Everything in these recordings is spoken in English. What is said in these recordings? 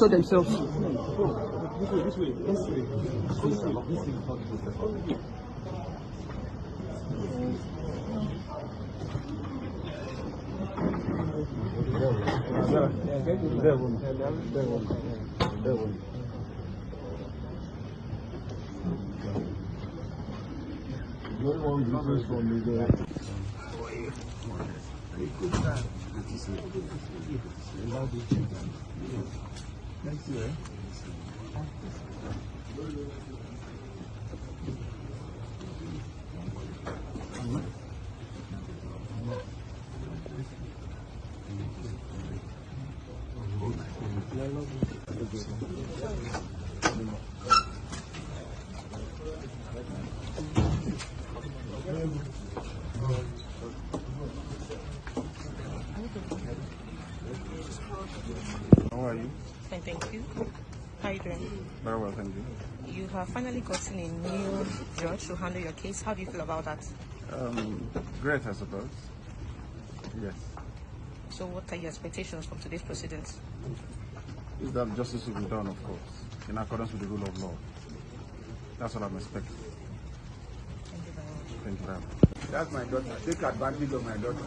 show themselves. How are you? Fine, thank you. How are you doing? Very well, thank you. You have finally gotten a new judge to handle your case. How do you feel about that? Great, I suppose. Yes. So what are your expectations from today's proceedings? Is that justice will be done, of course, in accordance with the rule of law. That's what I'm expecting. Thank you very much. Thank you very much. That's my daughter. Take advantage of my daughter.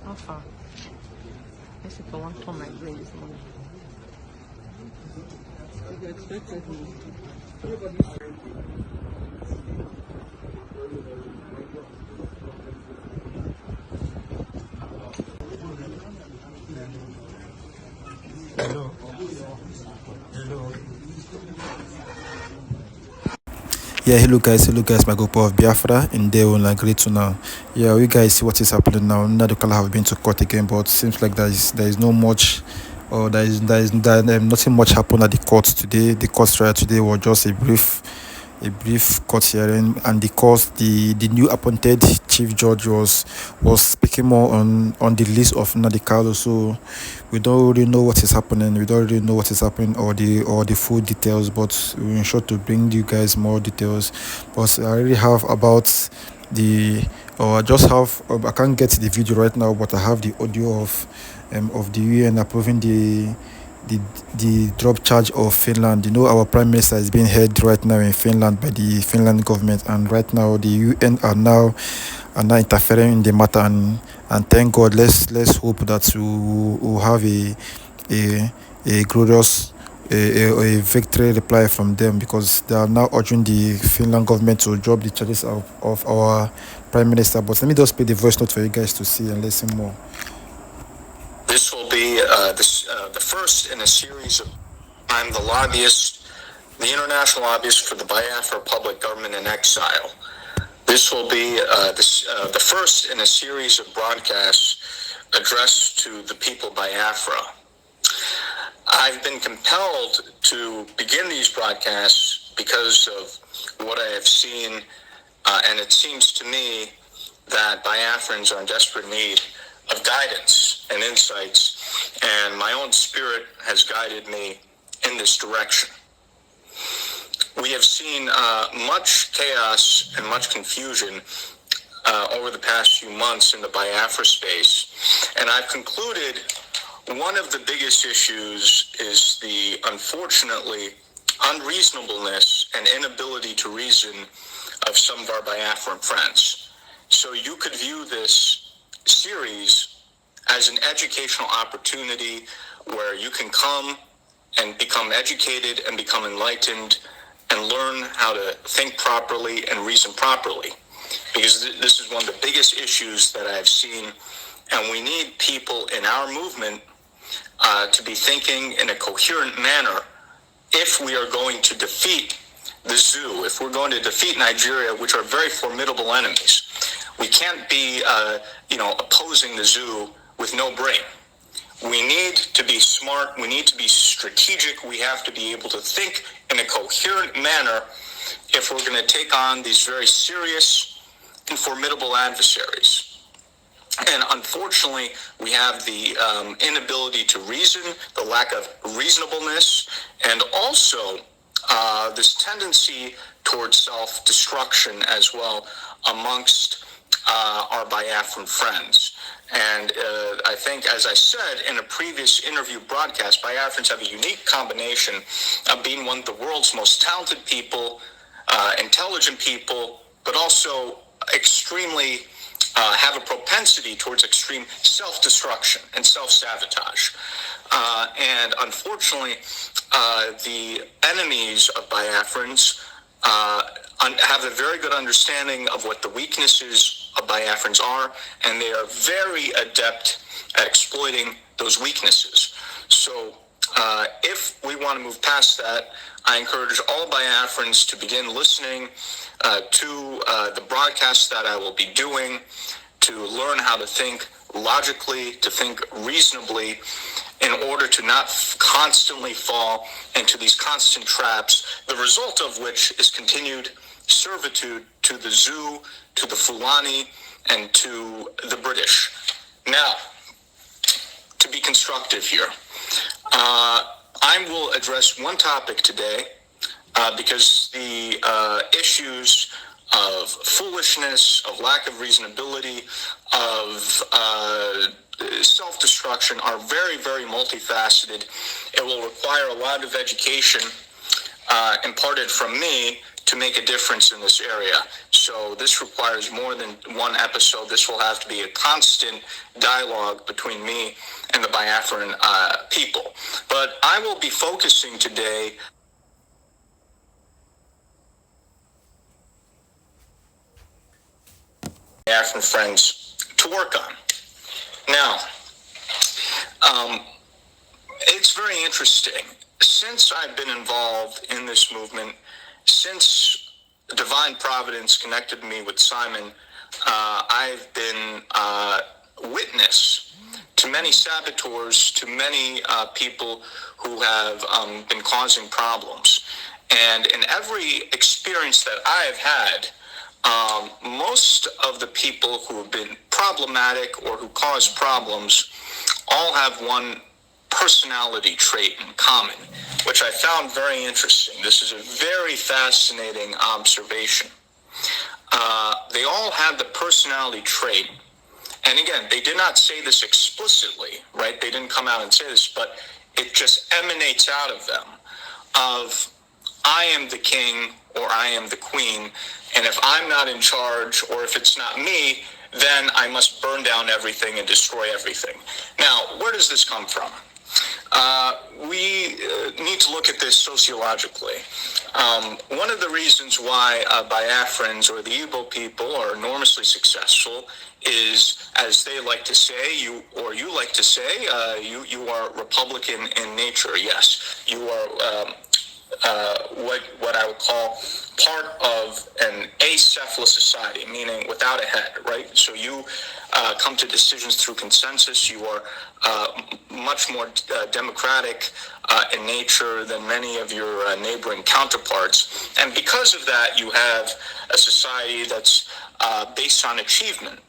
How far? These people want to turn my brain this morning. You expected me. Hello. Hello. Yeah, hello guys, my group of Biafra in Deon like great to now. Yeah, we guys see what is happening now. Nnamdi have been to court again, but seems like there is no much, or nothing much happened at the court today. The court trial today was just a brief court hearing, and the new appointed chief judge was speaking more on the list of Nnamdi. So we don't really know what is happening. We don't really know what is happening or the full details, but we ensure to bring you guys more details. But I already have about I just have I can't get the video right now, but I have the audio of the UN approving the drop charge of Finland. You know, our prime minister is being held right now in Finland by the Finland government, and right now the UN are now interfering in the matter, and thank God, let's hope that we will have a glorious a victory reply from them, because they are now urging the Finland government to drop the charges of our prime minister. But let me just play the voice note for you guys to see and listen more. This will be the first in a series of. I'm the lobbyist, the international lobbyist for the Biafra Public Government in Exile. This will be the first in a series of broadcasts addressed to the people Biafra. I've been compelled to begin these broadcasts because of what I have seen, and it seems to me that Biafrans are in desperate need of guidance and insights, and my own spirit has guided me in this direction. We have seen much chaos and much confusion over the past few months in the Biafra space, and I've concluded one of the biggest issues is the, unfortunately, unreasonableness and inability to reason of some of our Biafran friends. So you could view this series as an educational opportunity where you can come and become educated and become enlightened and learn how to think properly and reason properly, because this is one of the biggest issues that I've seen, and we need people in our movement to be thinking in a coherent manner if we are going to defeat the zoo, if we're going to defeat Nigeria, which are very formidable enemies, we can't be, opposing the zoo with no brain. We need to be smart. We need to be strategic. We have to be able to think in a coherent manner if we're going to take on these very serious and formidable adversaries. And unfortunately, we have the inability to reason, the lack of reasonableness, and also this tendency towards self-destruction as well amongst our Biafran friends. And I think, as I said in a previous interview broadcast, Biafrans have a unique combination of being one of the world's most talented people, intelligent people, but also extremely have a propensity towards extreme self-destruction and self-sabotage. And unfortunately, the enemies of Biafrans have a very good understanding of what the weaknesses of Biafrans are, and they are very adept at exploiting those weaknesses. So if we want to move past that, I encourage all Biafrans to begin listening to the broadcasts that I will be doing, to learn how to think logically, to think reasonably, in order to not constantly fall into these constant traps, the result of which is continued servitude to the zoo, to the Fulani, and to the British. Now, to be constructive here, I will address one topic today because the issues of foolishness, of lack of reasonability, of self-destruction are very, very multifaceted. It will require a lot of education imparted from me to make a difference in this area. So this requires more than one episode. This will have to be a constant dialogue between me and the Biafran people. But I will be focusing today Biafran friends to work on. Now, it's very interesting. Since I've been involved in this movement, since Divine Providence connected me with Simon, I've been witness to many saboteurs, to many people who have been causing problems. And in every experience that I've had, most of the people who have been problematic or who cause problems all have one personality trait in common, which I found very interesting. This is a very fascinating observation. They all have the personality trait, and again, they did not say this explicitly, right? They didn't come out and say this, but it just emanates out of them, of I am the king or I am the queen, and if I'm not in charge, or if it's not me, then I must burn down everything and destroy everything. Now, where does this come from? We need to look at this sociologically. One of the reasons why Biafrans or the Igbo people are enormously successful is, as they like to say, you like to say, you are Republican in nature. Yes, you are what I would call part of an acephalous society, meaning without a head, right? So you come to decisions through consensus. You are much more democratic in nature than many of your neighboring counterparts. And because of that, you have a society that's based on achievement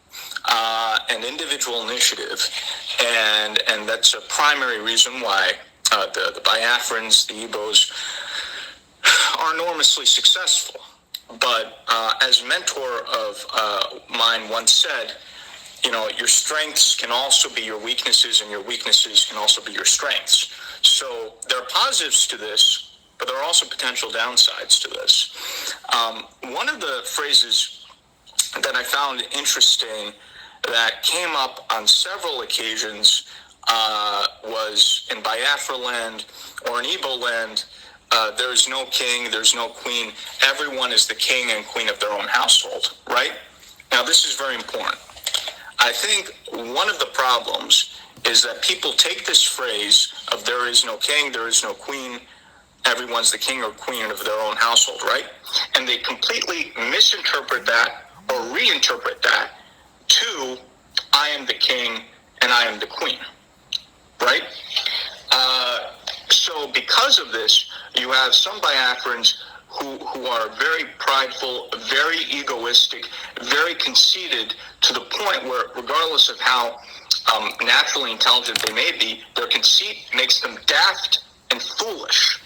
and individual initiative. And that's a primary reason why the Biafrans, the Igbos, are enormously successful. But as a mentor of mine once said, your strengths can also be your weaknesses, and your weaknesses can also be your strengths. So there are positives to this, but there are also potential downsides to this. One of the phrases that I found interesting that came up on several occasions was in Biafra land or in Igbo land, there is no king, there's no queen. Everyone is the king and queen of their own household, right? Now, this is very important. I think one of the problems is that people take this phrase of there is no king, there is no queen, everyone's the king or queen of their own household, right? And they completely misinterpret that or reinterpret that to I am the king and I am the queen, right? So because of this, you have some Biafrans who are very prideful, very egoistic, very conceited, to the point where, regardless of how naturally intelligent they may be, their conceit makes them daft and foolish.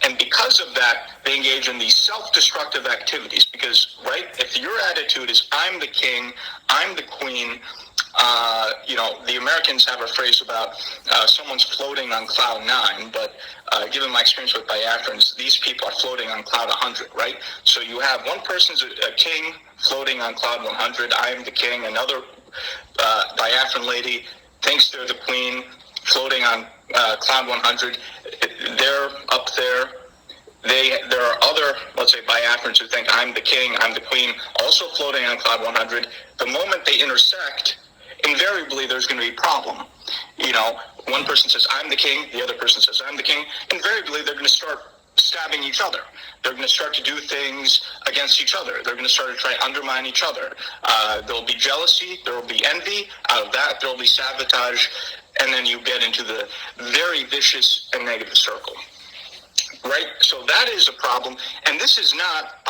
And because of that, they engage in these self-destructive activities. Because, right, if your attitude is, I'm the king, I'm the queen, the Americans have a phrase about someone's floating on cloud 9, but given my experience with Biafrans, these people are floating on cloud 100, right? So you have one person's a king floating on cloud 100, I am the king, another Biafran lady thinks they're the queen, floating on cloud 100, they're up there. There are other, let's say, Biafrans who think I'm the king, I'm the queen, also floating on cloud 100. The moment they intersect, invariably there's going to be a problem. One person says I'm the king, the other person says I'm the king. Invariably they're going to start stabbing each other. They're going to start to do things against each other. They're going to start to try to undermine each other. There'll be jealousy, there will be envy. Out of that, there will be sabotage, and then you get into the very vicious and negative circle. Right? So that is a problem, and this is not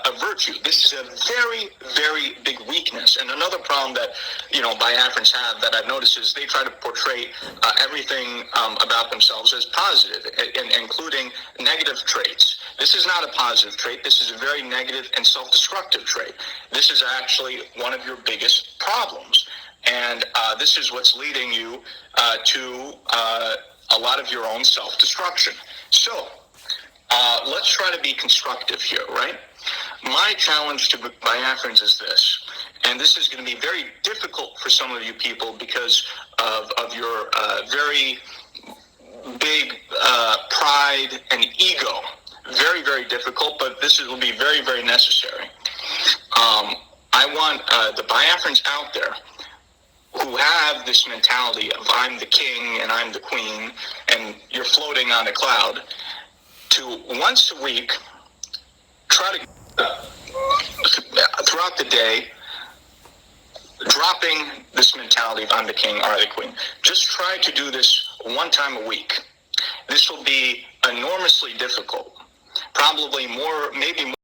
a virtue. This is a very, very big weakness. And another problem that, Biafrans have that I've noticed is they try to portray everything about themselves as positive, including negative traits. This is not a positive trait. This is a very negative and self-destructive trait. This is actually one of your biggest problems. And this is what's leading you to a lot of your own self-destruction. So, let's try to be constructive here, right? My challenge to Biafrans is this, and this is going to be very difficult for some of you people because of your very big pride and ego. Very, very difficult, but this will be very, very necessary. I want the Biafrans out there who have this mentality of I'm the king and I'm the queen and you're floating on a cloud, to once a week try to, throughout the day, dropping this mentality of I'm the king or I'm the queen. Just try to do this one time a week. This will be enormously difficult. Probably more, maybe more.